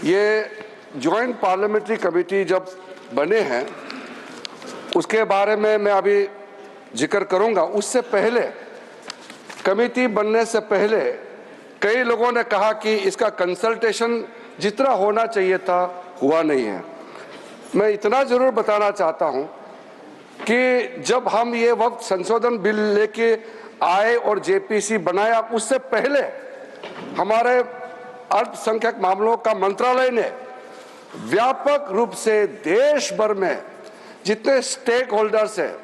ये joint parliamentary committee जब बने हैं उसके बारे में मैं अभी जिक्र करूंगा। उससे पहले, कमेटी बनने से पहले कई लोगों ने कहा कि इसका कंसल्टेशन जितना होना चाहिए था हुआ नहीं है। मैं इतना जरूर बताना चाहता हूं कि जब हम ये वक्त संशोधन बिल लेके आए और जेपीसी बनाया, उससे पहले हमारे अल्पसंख्यक मामलों का मंत्रालय ने व्यापक रूप से देश भर में जितने स्टेक होल्डर्स हैं,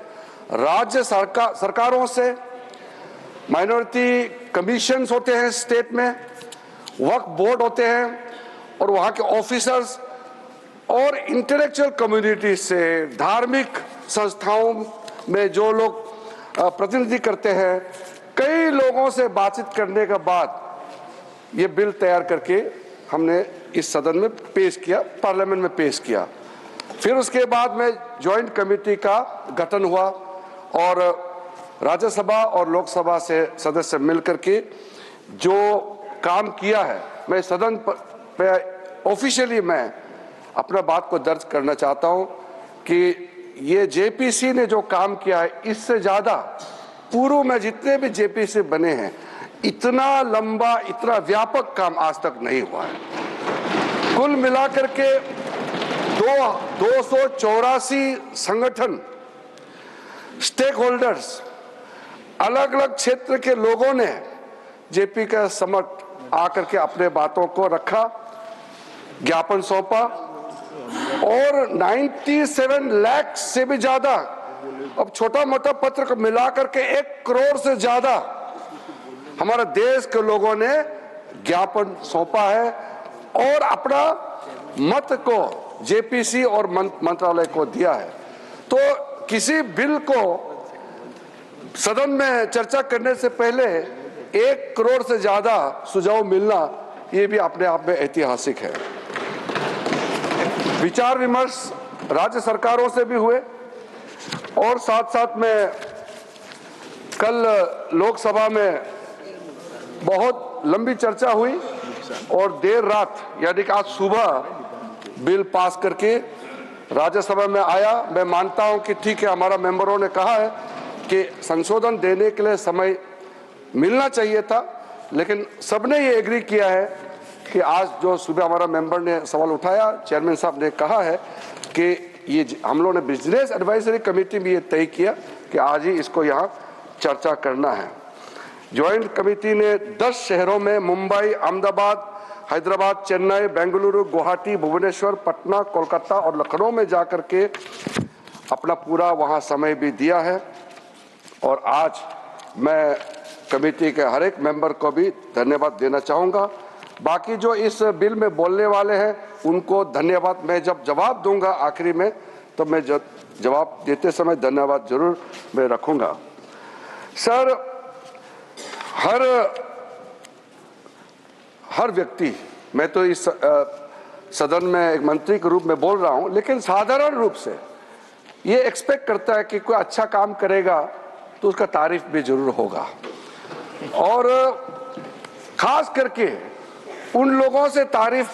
राज्य सरकारों से, माइनॉरिटी कमीशंस होते हैं स्टेट में, वक्फ बोर्ड होते हैं और वहाँ के ऑफिसर्स और इंटेलेक्चुअल कम्युनिटी से, धार्मिक संस्थाओं में जो लोग प्रतिनिधि करते हैं, कई लोगों से बातचीत करने के बाद ये बिल तैयार करके हमने इस सदन में पेश किया, पार्लियामेंट में पेश किया। फिर उसके बाद में जॉइंट कमेटी का गठन हुआ और राज्यसभा और लोकसभा से सदस्य मिलकर के जो काम किया है, मैं सदन पे ऑफिशियली मैं अपना बात को दर्ज करना चाहता हूं कि ये जेपीसी ने जो काम किया है, इससे ज्यादा पूर्व में जितने भी जेपीसी बने हैं, इतना लंबा, इतना व्यापक काम आज तक नहीं हुआ है। कुल मिलाकर के 284 संगठन, स्टेक होल्डर्स, अलग अलग क्षेत्र के लोगों ने जेपी का समक्ष आकर के अपने बातों को रखा, ज्ञापन सौंपा और 97 लाख से भी ज्यादा, अब छोटा मोटा पत्र को मिलाकर के 1 करोड़ से ज्यादा हमारे देश के लोगों ने ज्ञापन सौंपा है और अपना मत को जेपीसी और मंत्रालय को दिया है। तो किसी बिल को सदन में चर्चा करने से पहले 1 करोड़ से ज्यादा सुझाव मिलना, ये भी अपने आप में ऐतिहासिक है। विचार विमर्श राज्य सरकारों से भी हुए और साथ साथ में कल लोकसभा में बहुत लंबी चर्चा हुई और देर रात यानी कि आज सुबह बिल पास करके राज्यसभा में आया। मैं मानता हूं कि ठीक है, हमारा मेंबरों ने कहा है कि संशोधन देने के लिए समय मिलना चाहिए था, लेकिन सबने ये एग्री किया है कि आज जो सुबह हमारा मेंबर ने सवाल उठाया, चेयरमैन साहब ने कहा है कि ये हम लोगों ने बिजनेस एडवाइजरी कमेटी में ये तय किया कि आज ही इसको यहाँ चर्चा करना है। ज्वाइंट कमेटी ने 10 शहरों में मुंबई, अहमदाबाद, हैदराबाद, चेन्नई, बेंगलुरु, गुवाहाटी, भुवनेश्वर, पटना, कोलकाता और लखनऊ में जाकर के अपना पूरा वहाँ समय भी दिया है। और आज मैं कमेटी के हर एक मेंबर को भी धन्यवाद देना चाहूँगा। बाकी जो इस बिल में बोलने वाले हैं उनको धन्यवाद, मैं जब जवाब दूंगा आखिरी में तो मैं जवाब देते समय धन्यवाद जरूर मैं रखूँगा। सर, हर व्यक्ति, मैं तो इस सदन में एक मंत्री के रूप में बोल रहा हूं, लेकिन साधारण रूप से ये एक्सपेक्ट करता है कि कोई अच्छा काम करेगा तो उसका तारीफ भी जरूर होगा और खास करके उन लोगों से तारीफ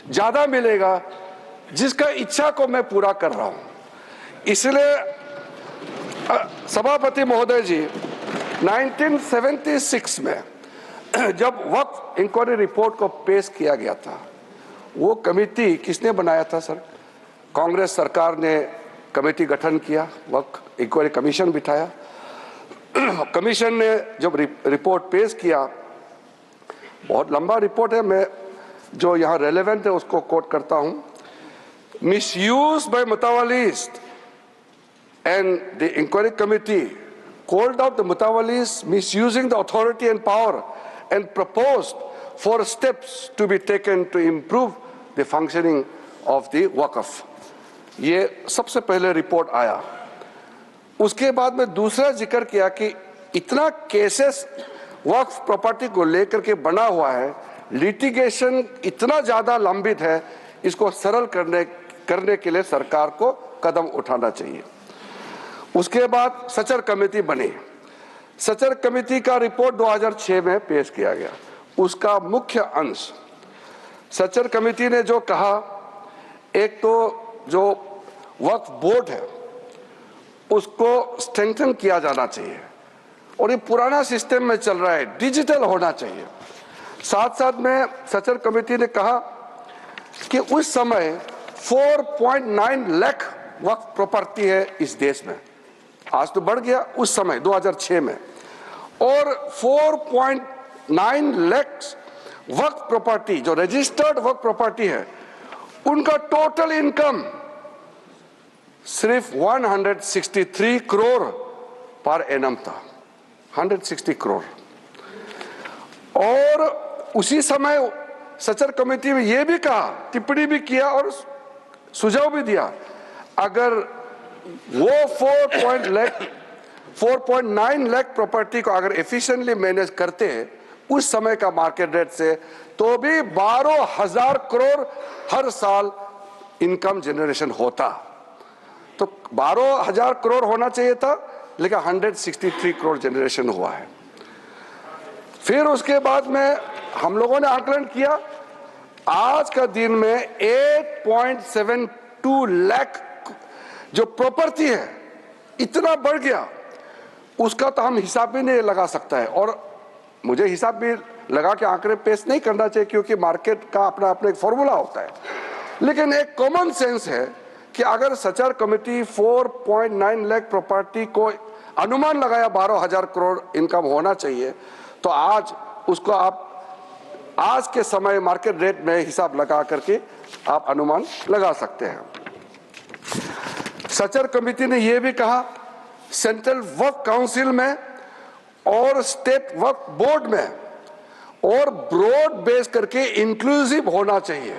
ज्यादा मिलेगा जिसका इच्छा को मैं पूरा कर रहा हूं। इसलिए सभापति महोदय जी, 1976 में जब वक्फ इंक्वायरी रिपोर्ट को पेश किया गया था, वो कमेटी किसने बनाया था सर? कांग्रेस सरकार ने कमेटी गठन किया, वक्फ इंक्वायरी कमीशन बिठाया। कमीशन ने जब रिपोर्ट पेश किया, बहुत लंबा रिपोर्ट है, मैं जो यहाँ रेलेवेंट है उसको कोट करता हूँ। मिसयूज बाय मुतावलीस and the inquiry committee called out the Mutawalis misusing the authority and power and proposed for steps to be taken to improve the functioning of the Waqf। ये सबसे पहले report आया। उसके बाद में दूसरा जिक्र किया कि इतना केसेस वक्फ प्रॉपर्टी को लेकर के बना हुआ है, लिटिगेशन इतना ज़्यादा लंबित है, इसको सरल करने के लिए सरकार को कदम उठाना चाहिए। उसके बाद सचर कमेटी बनी। सचर कमेटी का रिपोर्ट 2006 में पेश किया गया। उसका मुख्य अंश सच्चर कमेटी ने जो कहा, एक तो जो वक्फ बोर्ड है उसको स्ट्रेंथन किया जाना चाहिए और ये पुराना सिस्टम में चल रहा है, डिजिटल होना चाहिए। साथ साथ में सच्चर कमेटी ने कहा कि उस समय 4.9 लाख वक्फ प्रॉपर्टी है इस देश में, आज तो बढ़ गया, उस समय 2006 में, और 4.9 लाख वक्फ प्रॉपर्टी जो रजिस्टर्ड वक्फ प्रॉपर्टी है उनका टोटल इनकम सिर्फ 163 करोड़ पर एनम था, 160 करोड़। और उसी समय सच्चर कमेटी में यह भी कहा, टिप्पणी भी किया और सुझाव भी दिया, अगर वो 4.9 लाख प्रॉपर्टी को अगर एफिशिएंटली मैनेज करते हैं उस समय का मार्केट रेट से, तो भी 12,000 करोड़ हर साल इनकम जनरेशन होता। तो 12,000 करोड़ होना चाहिए था, लेकिन 163 करोड़ जनरेशन हुआ है। फिर उसके बाद में हम लोगों ने आकलन किया, आज का दिन में 8.72 लाख जो प्रॉपर्टी है इतना बढ़ गया, उसका तो हम हिसाब भी नहीं लगा सकता है, और मुझे हिसाब भी लगा के आंकड़े पेश नहीं करना चाहिए क्योंकि मार्केट का अपना अपना एक फॉर्मूला होता है। लेकिन एक कॉमन सेंस है कि अगर सच्चर कमेटी 4.9 लाख प्रॉपर्टी को अनुमान लगाया 12,000 करोड़ इनकम होना चाहिए, तो आज उसको आप आज के समय मार्केट रेट में हिसाब लगा करके आप अनुमान लगा सकते हैं। सच्चर कमेटी ने यह भी कहा, सेंट्रल वक्फ काउंसिल में और स्टेट वक्फ बोर्ड में और ब्रॉड बेस करके इंक्लूसिव होना चाहिए।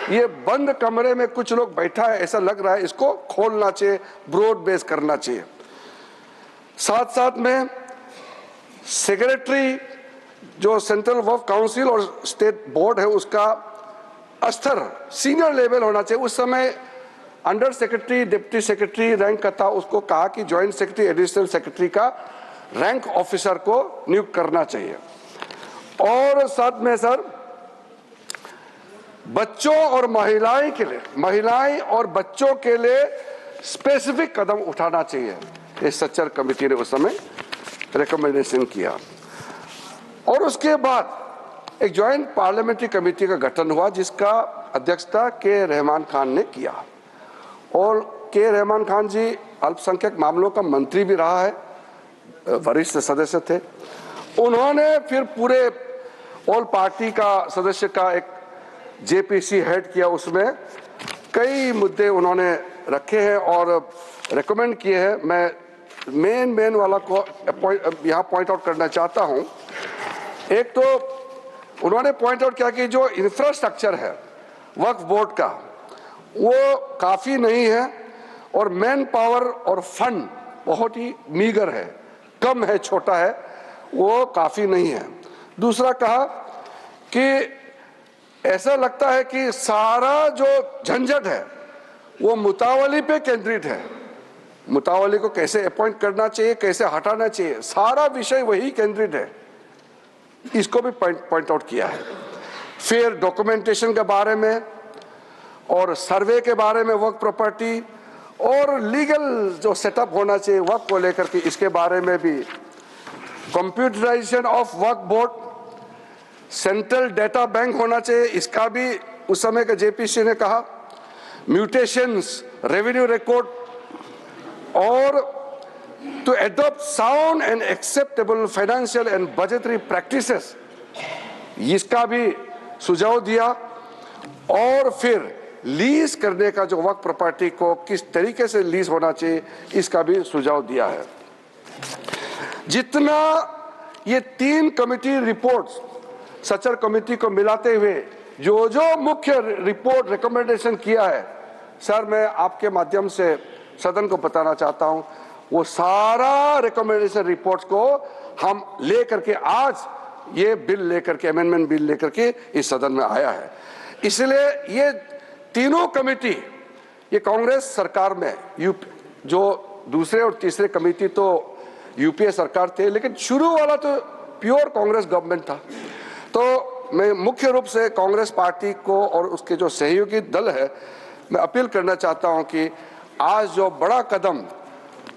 ये बंद कमरे में कुछ लोग बैठा है ऐसा लग रहा है, इसको खोलना चाहिए, ब्रॉड बेस करना चाहिए। साथ साथ में सेक्रेटरी जो सेंट्रल वक्फ काउंसिल और स्टेट बोर्ड है उसका स्तर सीनियर लेवल होना चाहिए। उस समय under secretary, deputy secretary rank का था, उसको कहा कि ज्वाइंट सेक्रेटरी, एडिशनल सेक्रेटरी का रैंक ऑफिसर को नियुक्त करना चाहिए। और साथ में सर, बच्चों और महिलाएं के लिए, महिलाएं और बच्चों के लिए स्पेसिफिक कदम उठाना चाहिए, ये सच्चर कमेटी ने उस समय रिकमेंडेशन किया। और उसके बाद एक ज्वाइंट पार्लियामेंट्री कमेटी का गठन हुआ जिसका अध्यक्षता के रहमान खान ने किया, और के रहमान खान जी अल्पसंख्यक मामलों का मंत्री भी रहा है, वरिष्ठ सदस्य थे। उन्होंने फिर पूरे ऑल पार्टी का सदस्य का एक जेपीसी हेड किया, उसमें कई मुद्दे उन्होंने रखे हैं और रेकमेंड किए हैं। मैं मेन वाला को यहाँ पॉइंट आउट करना चाहता हूँ। एक तो उन्होंने पॉइंट आउट किया कि जो इंफ्रास्ट्रक्चर है वक्फ बोर्ड का वो काफ़ी नहीं है, और मैन पावर और फंड बहुत ही मीगर है, कम है, छोटा है, वो काफ़ी नहीं है। दूसरा कहा कि ऐसा लगता है कि सारा जो झंझट है वो मुतावली पे केंद्रित है, मुतावली को कैसे अपॉइंट करना चाहिए, कैसे हटाना चाहिए, सारा विषय वही केंद्रित है, इसको भी पॉइंट आउट किया है। फिर डॉक्यूमेंटेशन के बारे में और सर्वे के बारे में वक्फ प्रॉपर्टी और लीगल जो सेटअप होना चाहिए वक्फ को लेकर के, इसके बारे में भी, computerization of Waqf board, central data bank होना चाहिए, इसका भी उस समय के जेपीसी ने कहा, म्यूटेशंस, रेवेन्यू रिकॉर्ड, और to adopt sound and acceptable financial and budgetary practices, इसका भी सुझाव दिया। और फिर लीज करने का जो वक्फ प्रॉपर्टी को किस तरीके से लीज होना चाहिए, इसका भी सुझाव दिया है। जितना ये 3 कमेटी रिपोर्ट्स सच्चर कमेटी को मिलाते हुए जो जो मुख्य रिपोर्ट रिकमेंडेशन किया है, सर मैं आपके माध्यम से सदन को बताना चाहता हूं, वो सारा रिकमेंडेशन रिपोर्ट्स को हम लेकर के आज ये बिल लेकर के, अमेंडमेंट बिल लेकर के इस सदन में आया है। इसलिए ये तीनों कमेटी, ये कांग्रेस सरकार में जो दूसरे और तीसरे कमेटी तो यूपीए सरकार थे, लेकिन शुरू वाला तो प्योर कांग्रेस गवर्नमेंट था। तो मैं मुख्य रूप से कांग्रेस पार्टी को और उसके जो सहयोगी दल है, मैं अपील करना चाहता हूं कि आज जो बड़ा कदम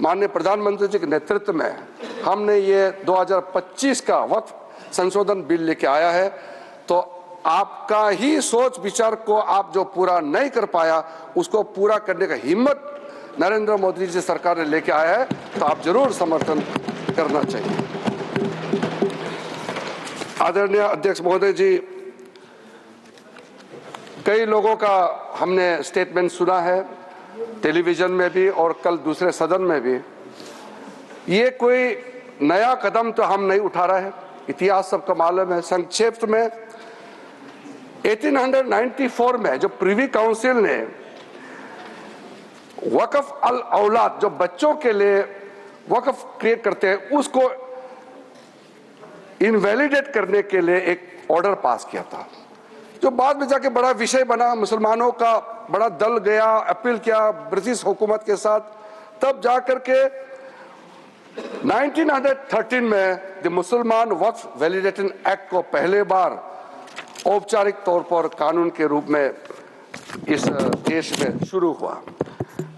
माननीय प्रधानमंत्री जी के नेतृत्व में हमने ये 2025 का वक्फ संशोधन बिल लेके आया है, तो आपका ही सोच विचार को आप जो पूरा नहीं कर पाया, उसको पूरा करने का हिम्मत नरेंद्र मोदी जी सरकार ने लेके आया है, तो आप जरूर समर्थन करना चाहिए। आदरणीय अध्यक्ष महोदय जी, कई लोगों का हमने स्टेटमेंट सुना है, टेलीविजन में भी और कल दूसरे सदन में भी। ये कोई नया कदम तो हम नहीं उठा रहे हैं, इतिहास सबका मालूम है। संक्षेप में 1894 में जो प्रिवी काउंसिल ने वक्फ अल औलाद, जो बच्चों के लिए वक्फ क्रिएट करते हैं, उसको इनवैलिडेट करने के लिए एक ऑर्डर पास किया था, जो बाद में जाके बड़ा विषय बना। मुसलमानों का बड़ा दल गया, अपील किया ब्रिटिश हुकूमत के साथ, तब जाकर के 1913 में द मुसलमान वक्फ वैलिडेशन एक्ट को पहले बार औपचारिक तौर पर कानून के रूप में इस देश में शुरू हुआ।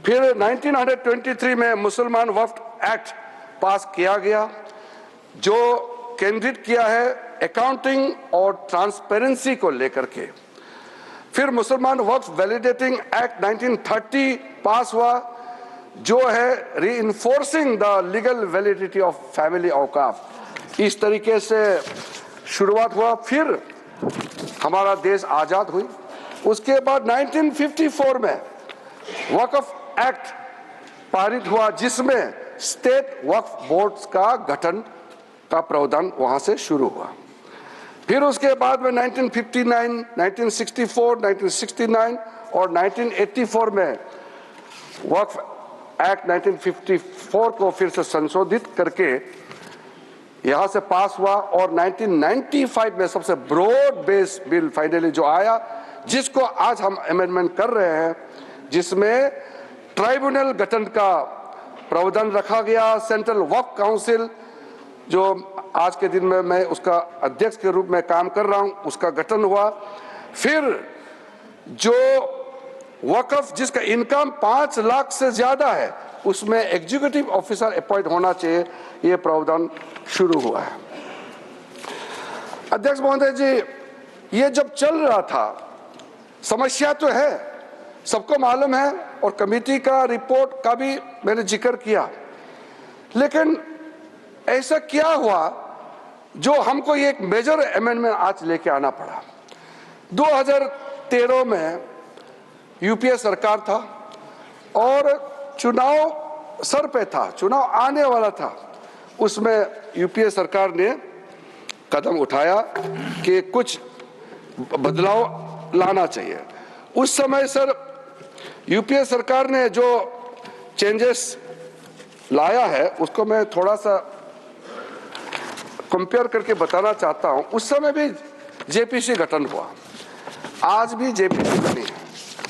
फिर 1923 में मुसलमान वक्फ एक्ट पास किया गया, जो केंद्रित किया है अकाउंटिंग और ट्रांसपेरेंसी को लेकर के। फिर मुसलमान वक्फ वैलिडेटिंग एक्ट 1930 पास हुआ, जो है reinforcing the legal validity of family औकाफ। इस तरीके से शुरुआत हुआ। फिर हमारा देश आजाद हुई। उसके बाद 1954 में वक्फ एक्ट पारित हुआ, जिसमें स्टेट वक्फ बोर्ड्स का गठन का प्रावधान वहां से शुरू हुआ। फिर उसके बाद में 1959, 1964, 1969 और 1984 में वक्फ एक्ट 1954 को फिर से संशोधित करके यहां से पास हुआ, और 1995 में सबसे ब्रॉड बेस बिल फाइनली जो आया, जिसको आज हम अमेंडमेंट कर रहे हैं, जिसमें ट्राइब्यूनल गठन का प्रावधान रखा गया। सेंट्रल वक्फ काउंसिल, जो आज के दिन में मैं उसका अध्यक्ष के रूप में काम कर रहा हूं, उसका गठन हुआ। फिर जो वक्फ जिसका इनकम 5 लाख से ज्यादा है, उसमें एग्जीक्यूटिव ऑफिसर अपॉइंट होना चाहिए, ये प्रावधान शुरू हुआ है। अध्यक्ष महोदय जी, ये जब चल रहा था, समस्या तो है, सबको मालूम है, और कमेटी का रिपोर्ट का भी मैंने जिक्र किया, लेकिन ऐसा क्या हुआ जो हमको ये एक मेजर अमेंडमेंट आज लेके आना पड़ा। 2013 में यूपीए सरकार था और चुनाव सर पे था, चुनाव आने वाला था। उसमें यूपीए सरकार ने कदम उठाया कि कुछ बदलाव लाना चाहिए। उस समय सर यूपीए सरकार ने जो चेंजेस लाया है, उसको मैं थोड़ा सा कंपेयर करके बताना चाहता हूं। उस समय भी जेपीसी गठन हुआ, आज भी जेपीसी बनी है।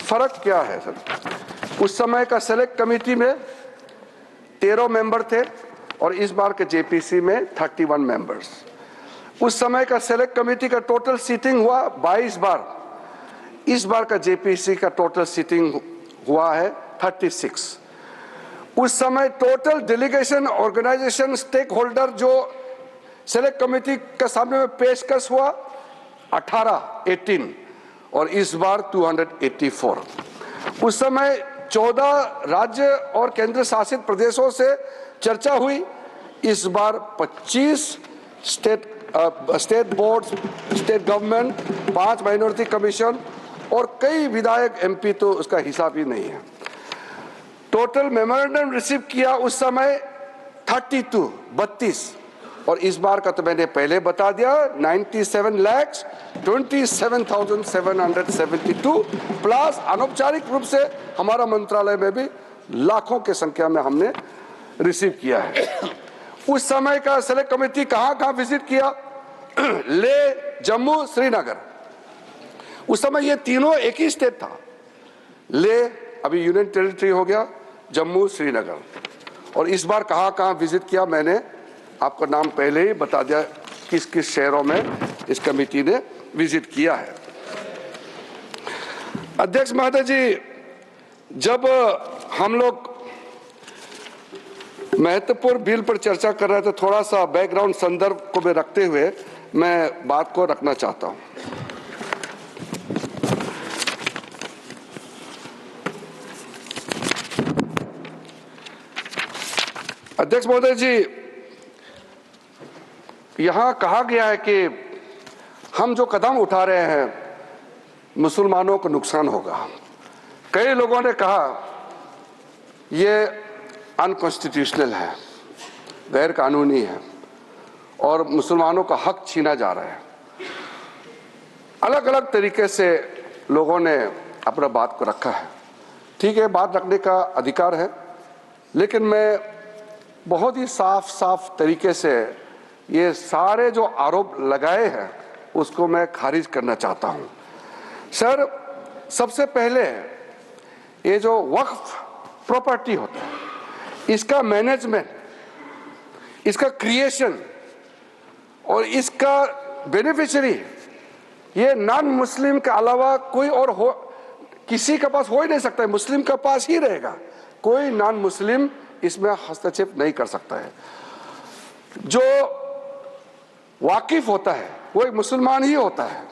फर्क क्या है सर? उस समय का सेलेक्ट कमेटी में 13 मेंबर थे और इस बार के जेपीसी में 31 मेंबर्स। उस समय का सेलेक्ट कमेटी का टोटल सीटिंग हुआ 22 बार, इस बार का जेपीसी का टोटल सीटिंग हुआ है 36। उस समय total delegation organization stakeholder जो सेलेक्ट कमेटी के सामने में पेशकश हुआ 18 और इस बार 284। उस समय 14 राज्य और केंद्र शासित प्रदेशों से चर्चा हुई, इस बार 25 state board, state government, 5 minority commission और कई विधायक एमपी, तो उसका हिसाब ही नहीं है। टोटल मेमोरेंडम रिसीव किया उस समय 32 और इस बार का तो मैंने पहले बता दिया 97,27,772 प्लस अनौपचारिक रूप से हमारा मंत्रालय में भी लाखों के संख्या में हमने रिसीव किया है। उस समय का सेलेक्ट कमेटी कहां विजिट किया? ले, जम्मू, श्रीनगर। उस समय ये तीनों एक ही स्टेट था। ले अभी यूनियन टेरिटरी हो गया, जम्मू, श्रीनगर। और इस बार कहां विजिट किया, मैंने आपको नाम पहले ही बता दिया किस किस शहरों में इस कमेटी ने विजिट किया है। अध्यक्ष महोदय जी, जब हम लोग महत्वपूर्ण बिल पर चर्चा कर रहे थे, थोड़ा सा बैकग्राउंड संदर्भ को भी रखते हुए मैं बात को रखना चाहता हूं। अध्यक्ष महोदय जी, यहां कहा गया है कि हम जो कदम उठा रहे हैं मुसलमानों को नुकसान होगा। कई लोगों ने कहा ये अनकॉन्स्टिट्यूशनल है, गैर कानूनी है और मुसलमानों का हक छीना जा रहा है। अलग अलग तरीके से लोगों ने अपना बात को रखा है। ठीक है, बात रखने का अधिकार है, लेकिन मैं बहुत ही साफ तरीके से ये सारे जो आरोप लगाए हैं उसको मैं खारिज करना चाहता हूं। सर, सबसे पहले ये जो वक्फ प्रॉपर्टी होता है, इसका मैनेजमेंट, इसका क्रिएशन और इसका बेनिफिशियरी ये नॉन मुस्लिम के अलावा कोई और हो, किसी के पास हो ही नहीं सकता है, मुस्लिम के पास ही रहेगा। कोई नॉन मुस्लिम इसमें हस्तक्षेप नहीं कर सकता है। जो वाकिफ होता है वो एक मुसलमान ही होता है,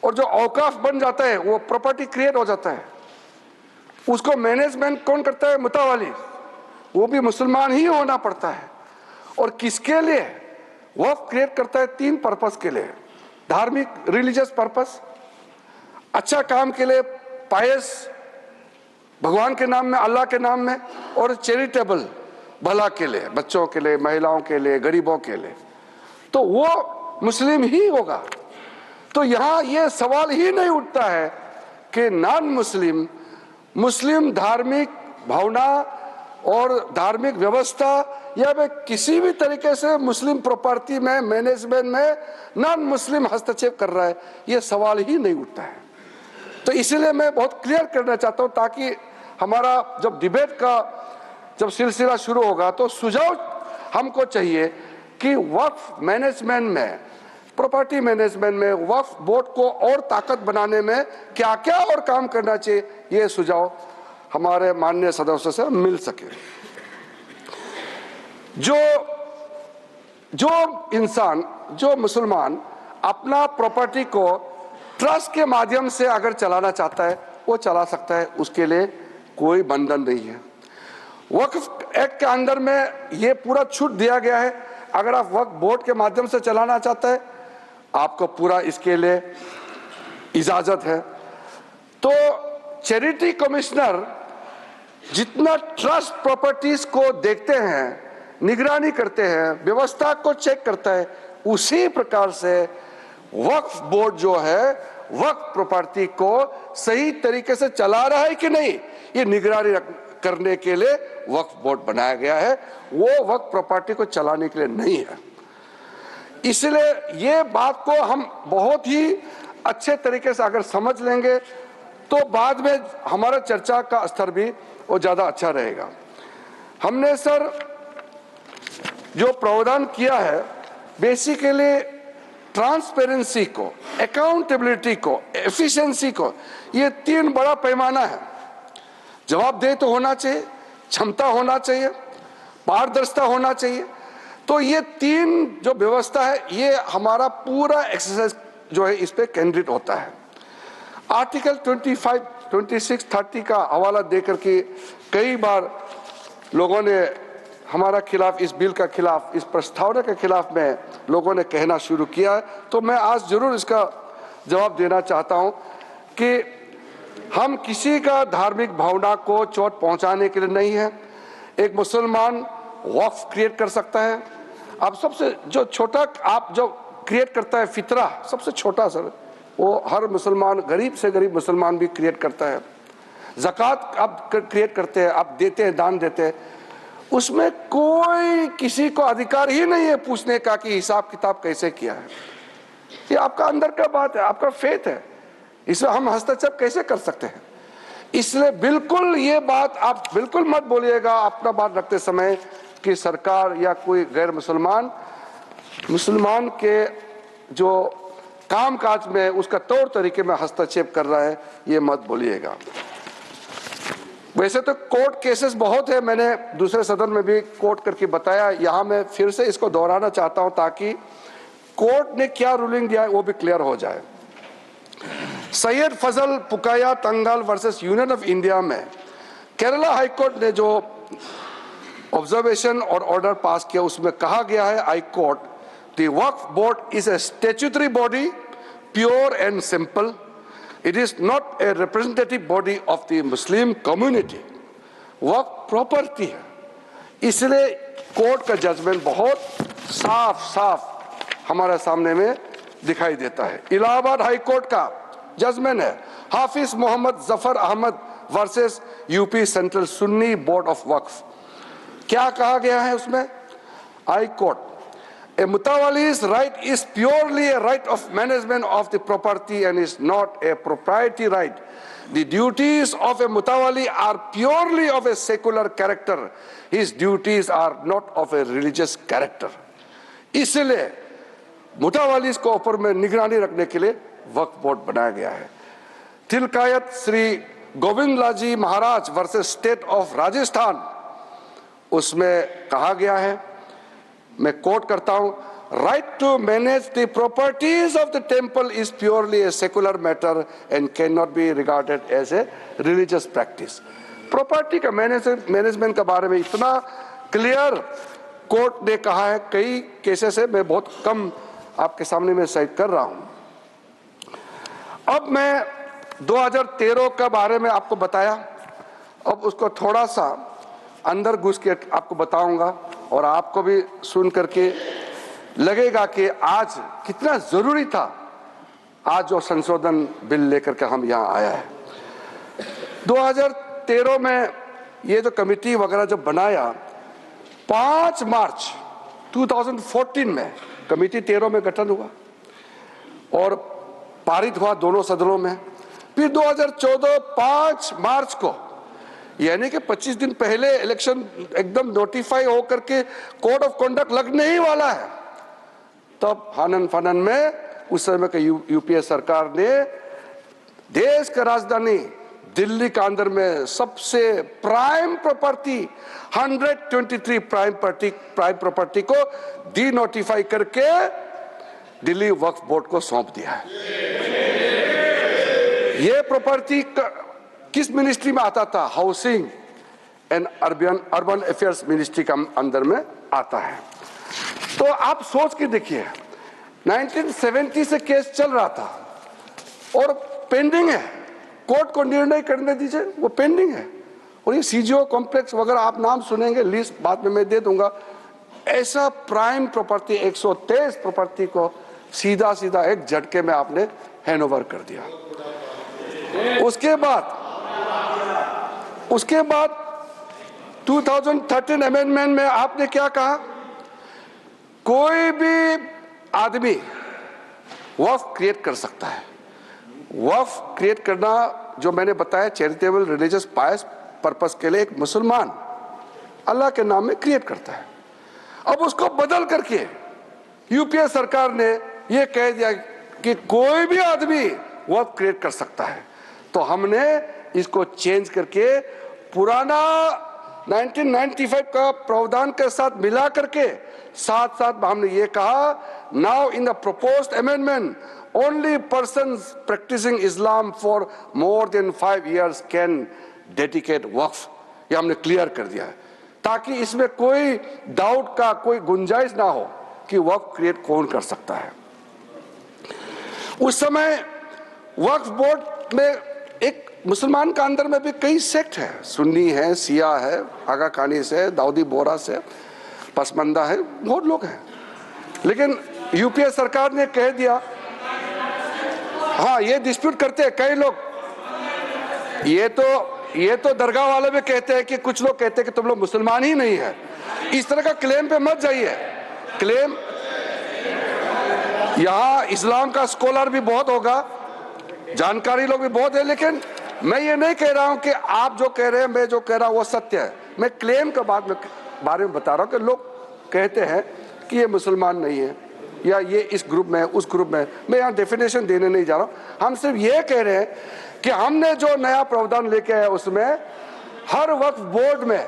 और जो औकाफ बन जाता है वो प्रॉपर्टी क्रिएट हो जाता है, उसको मैनेजमेंट कौन करता है? मुतावाली, वो भी मुसलमान ही होना पड़ता है। और किसके लिए वक्फ क्रिएट करता है? 3 पर्पस के लिए। धार्मिक, रिलीजियस पर्पस, अच्छा काम के लिए, पायस, भगवान के नाम में, अल्लाह के नाम में, और चैरिटेबल, भला के लिए, बच्चों के लिए, महिलाओं के लिए, गरीबों के लिए। तो वो मुस्लिम ही होगा। तो यहां ये सवाल ही नहीं उठता है कि नॉन मुस्लिम, मुस्लिम धार्मिक भावना और धार्मिक व्यवस्था या वे किसी भी तरीके से मुस्लिम प्रॉपर्टी में, मैनेजमेंट में नॉन मुस्लिम हस्तक्षेप कर रहा है, ये सवाल ही नहीं उठता है। तो इसलिए मैं बहुत क्लियर करना चाहता हूं, ताकि हमारा जब डिबेट का जब सिलसिला शुरू होगा तो सुझाव हमको चाहिए कि वक्फ मैनेजमेंट में, प्रॉपर्टी मैनेजमेंट में वक्फ बोर्ड को और ताकत बनाने में क्या क्या और काम करना चाहिए, ये सुझाव हमारे माननीय सदस्यों से मिल सके। जो इंसान, जो मुसलमान अपना प्रॉपर्टी को ट्रस्ट के माध्यम से अगर चलाना चाहता है वो चला सकता है, उसके लिए कोई बंधन नहीं है। वक्फ एक्ट के अंदर में ये पूरा छूट दिया गया है। अगर आप वक्फ बोर्ड के माध्यम से चलाना चाहते हैं आपको पूरा इसके लिए इजाजत है। तो चैरिटी कमिश्नर जितना ट्रस्ट प्रॉपर्टीज को देखते हैं, निगरानी करते हैं, व्यवस्था को चेक करता है, उसी प्रकार से वक्फ बोर्ड जो है वक्फ प्रॉपर्टी को सही तरीके से चला रहा है कि नहीं, ये निगरानी करने के लिए वक्फ बोर्ड बनाया गया है। वो वक्फ प्रॉपर्टी को चलाने के लिए नहीं है। इसलिए ये बात को हम बहुत ही अच्छे तरीके से अगर समझ लेंगे तो बाद में हमारा चर्चा का स्तर भी वो ज़्यादा अच्छा रहेगा। हमने सर जो प्रावधान किया है, बेसिकली ट्रांसपेरेंसी को, अकाउंटेबिलिटी को, एफिशिएंसी को, ये 3 बड़ा पैमाना है। जवाबदेही तो होना चाहिए, क्षमता होना चाहिए, पारदर्शिता होना चाहिए। तो ये 3 जो व्यवस्था है, ये हमारा पूरा एक्सरसाइज जो है इस पे केंद्रित होता है। आर्टिकल 25, 26, 30 का हवाला देकर के कई बार लोगों ने हमारा खिलाफ, इस बिल का खिलाफ, इस प्रस्तावना के खिलाफ में लोगों ने कहना शुरू किया है। तो मैं आज जरूर इसका जवाब देना चाहता हूं कि हम किसी का धार्मिक भावना को चोट पहुंचाने के लिए नहीं है। एक मुसलमान वक्फ क्रिएट कर सकता है। अब सबसे जो छोटा आप जो क्रिएट करता है फितरा, सबसे छोटा सर, वो हर मुसलमान, गरीब से गरीब मुसलमान भी क्रिएट करता है। ज़कात आप क्रिएट करते हैं, आप देते हैं, दान देते हैं, उसमें कोई किसी को अधिकार ही नहीं है पूछने का कि हिसाब किताब कैसे किया है। ये आपका अंदर का बात है, आपका फेथ है, इसमें हम हस्तक्षेप कैसे कर सकते हैं। इसलिए बिल्कुल ये बात आप बिल्कुल मत बोलिएगा अपना बात रखते समय कि सरकार या कोई गैर मुसलमान के जो कामकाज में, उसका तौर तरीके में हस्तक्षेप कर रहा है, ये मत बोलिएगा। वैसे तो कोर्ट केसेस बहुत है, मैंने दूसरे सदन में भी कोर्ट करके बताया, यहाँ मैं फिर से इसको दोहराना चाहता हूँ ताकि कोर्ट ने क्या रूलिंग दिया है वो भी क्लियर हो जाए। सैयद फजल पुकाया तंगाल वर्सेस यूनियन ऑफ इंडिया में केरला हाईकोर्ट ने जो ऑब्जर्वेशन और ऑर्डर पास किया उसमें कहा गया है, high court, the Waqf board is a statutory body, pure and simple, it is not a representative body of the Muslim community. Waqf property है, इसलिए कोर्ट का जजमेंट बहुत साफ साफ हमारे सामने में दिखाई देता है। इलाहाबाद हाई कोर्ट का जजमेंट है, Hafiz Mohammad Zafar Ahmad versus UP central Sunni board of Waqf. क्या कहा गया है उसमें? High court, a mutawali's right is purely a right of management of the property and is not a proprietary right. The duties of a mutawali are purely of a secular character. His duties are not of a religious character. इसलिए मुतावालिस को ऊपर में निगरानी रखने के लिए वक्फ board बनाया गया है। Tilakayat Shri Govind Lalji Maharaj versus state of Rajasthan, उसमें कहा गया है, मैं कोट करता हूं, right to manage the properties of the temple is purely a secular matter and cannot be regarded as a religious practice. Property का मैनेजमेंट के बारे में इतना क्लियर कोर्ट ने कहा है, कई केसेस है, मैं बहुत कम आपके सामने में साइट कर रहा हूं। अब मैं 2013 के बारे में आपको बताया, अब उसको थोड़ा सा अंदर घुस के आपको बताऊंगा और आपको भी सुन करके लगेगा कि आज कितना जरूरी था आज जो संशोधन बिल लेकर के हम यहाँ आया है। 2013 में ये जो कमेटी वगैरह जब बनाया, 5 मार्च 2014 में कमेटी 13 में गठन हुआ और पारित हुआ दोनों सदनों में। फिर 2014 5 मार्च को, यानी कि 25 दिन पहले इलेक्शन एकदम नोटिफाई होकर के कोड ऑफ कंडक्ट लगने ही वाला है, तब हनन फनन में उस समय के यूपीए सरकार ने देश का राजधानी दिल्ली के अंदर में सबसे प्राइम प्रॉपर्टी 123 प्राइम प्रॉपर्टी को डी नोटिफाई करके दिल्ली वक्फ बोर्ड को सौंप दिया है। ये प्रॉपर्टी किस मिनिस्ट्री में आता था? Housing and urban affairs ministry का अंदर में आता है। तो आप सोच के देखिए, 1970 से केस चल रहा था और पेंडिंग है, कोर्ट को निर्णय करने दीजिए, वो पेंडिंग है। और ये सीजीओ कॉम्प्लेक्स वगैरह आप नाम सुनेंगे, लिस्ट बाद में मैं दे दूंगा। ऐसा प्राइम प्रॉपर्टी 123 प्रॉपर्टी को सीधा सीधा एक झटके में आपने हैंडओवर कर दिया। उसके बाद 2013 अमेंडमेंट में आपने क्या कहा? कोई भी आदमी वक्फ क्रिएट कर सकता है। वक्फ क्रिएट करना, जो मैंने बताया, चैरिटेबल रिलीजियस पायस पर्पस के लिए एक मुसलमान अल्लाह के नाम में क्रिएट करता है। अब उसको बदल करके यूपीए सरकार ने यह कह दिया कि कोई भी आदमी वक्फ क्रिएट कर सकता है। तो हमने इसको चेंज करके पुराना 1995 का प्रावधान के साथ मिला करके साथ साथ हमने ये कहा, now in the proposed amendment only persons practising Islam for more than 5 years can dedicate waqf. ये हमने क्लियर कर दिया है ताकि इसमें कोई डाउट का कोई गुंजाइश ना हो कि वक्फ क्रिएट कौन कर सकता है। उस समय वक्फ बोर्ड में एक मुसलमान का अंदर में भी कई सेक्ट है, सुन्नी है, सिया है, आगा खानी से, दाऊदी बोरा से, पसमंदा है, बहुत लोग हैं। लेकिन यूपीए सरकार ने कह दिया, हाँ ये डिस्प्यूट करते हैं कई लोग, ये तो दरगाह वाले भी कहते हैं कि कुछ लोग कहते हैं कि तुम लोग मुसलमान ही नहीं है। इस तरह का क्लेम पे मत जाइए। क्लेम यहाँ इस्लाम का स्कॉलर भी बहुत होगा, जानकारी लोग भी बहुत है, लेकिन मैं ये नहीं कह रहा हूं कि आप जो कह रहे हैं, मैं जो कह रहा हूं वो सत्य है। मैं क्लेम के बारे में बता रहा हूं कि लोग कहते हैं कि ये मुसलमान नहीं है, या ये इस ग्रुप में, उस ग्रुप में, मैं यहाँ डेफिनेशन देने नहीं जा रहा हूँ। हम सिर्फ ये कह रहे हैं कि हमने जो नया प्रावधान लेके आया उसमें हर वक्फ बोर्ड में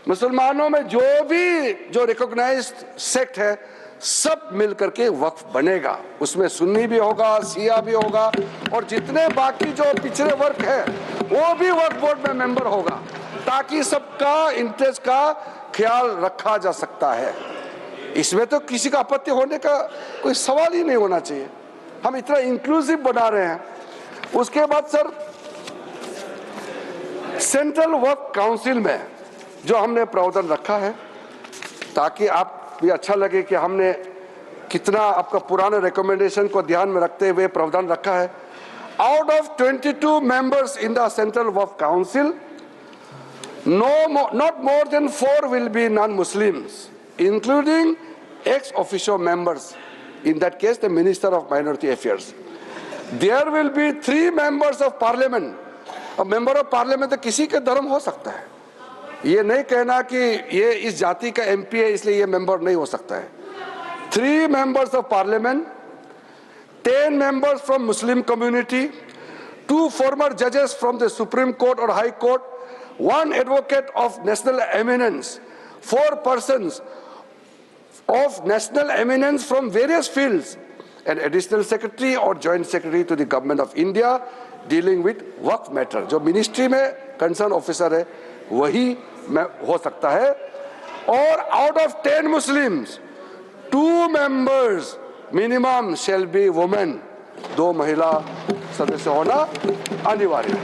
मुसलमानों में जो रिकॉग्नाइज्ड सेक्ट है सब मिलकर के वक्फ बनेगा। उसमें सुन्नी भी होगा, शिया भी होगा, और जितने बाकी जो पिछड़े वर्ग है वो भी वक्फ बोर्ड में मेंबर होगा, ताकि सबका इंटरेस्ट का ख्याल रखा जा सकता है। इसमें तो किसी का आपत्ति होने का कोई सवाल ही नहीं होना चाहिए। हम इतना इंक्लूसिव बना रहे हैं। उसके बाद सर, सेंट्रल वक्फ काउंसिल में जो हमने प्रावधान रखा है, ताकि आप भी अच्छा लगे कि हमने कितना आपका पुराने रिकमेंडेशन को ध्यान में रखते हुए प्रावधान रखा है। Out of 22 members in the central Waqf council, not more than 4 will be non-Muslims, including ex-officio members, in that case the Minister of Minority Affairs. There will be 3 members of parliament. अब member of parliament तो किसी के धर्म हो सकता है, ये नहीं कहना कि ये इस जाति का एमपी है इसलिए ये मेंबर नहीं हो सकता है। 3 members of parliament, 10 members from Muslim community, 2 former judges from the Supreme Court or High Court, 1 advocate of national eminence, 4 persons of national eminence from various fields, an additional secretary or joint secretary to the government of India dealing with Waqf matter. जो ministry में concern officer है वही हो सकता है। और out of 10 Muslims, 2 members minimum shall be women, 2 महिला सदस्य होना अनिवार्य है।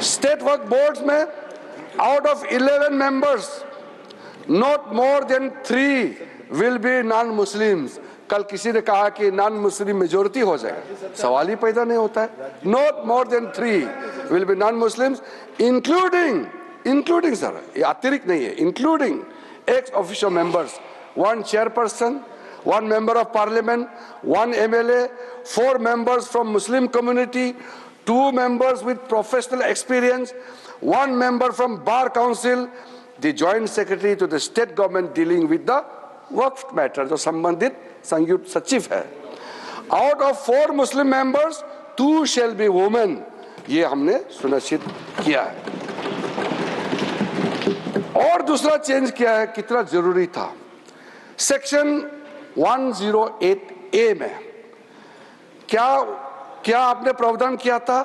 स्टेट वक्फ बोर्ड्स में out of 11 members, not more than 3 will be non-Muslims। कल किसी ने कहा कि नॉन मुस्लिम मेजोरिटी हो जाएगा, सवाल ही पैदा नहीं होता है। Not more than 3 will be non Muslims, including sir, ये अतिरिक्त नहीं है, including x official members, 1 chairperson, 1 member of parliament, 1 MLA, 4 members from Muslim community, 2 members with professional experience, 1 member from bar council, the joint secretary to the state government dealing with the Waqf matter, जो संबंधित संयुक्त सचिव है। Out of 4 Muslim members, 2 shall be women, ये हमने सुनिश्चित किया है। और दूसरा चेंज किया है, कितना जरूरी था, सेक्शन 108A में क्या आपने प्रावधान किया था,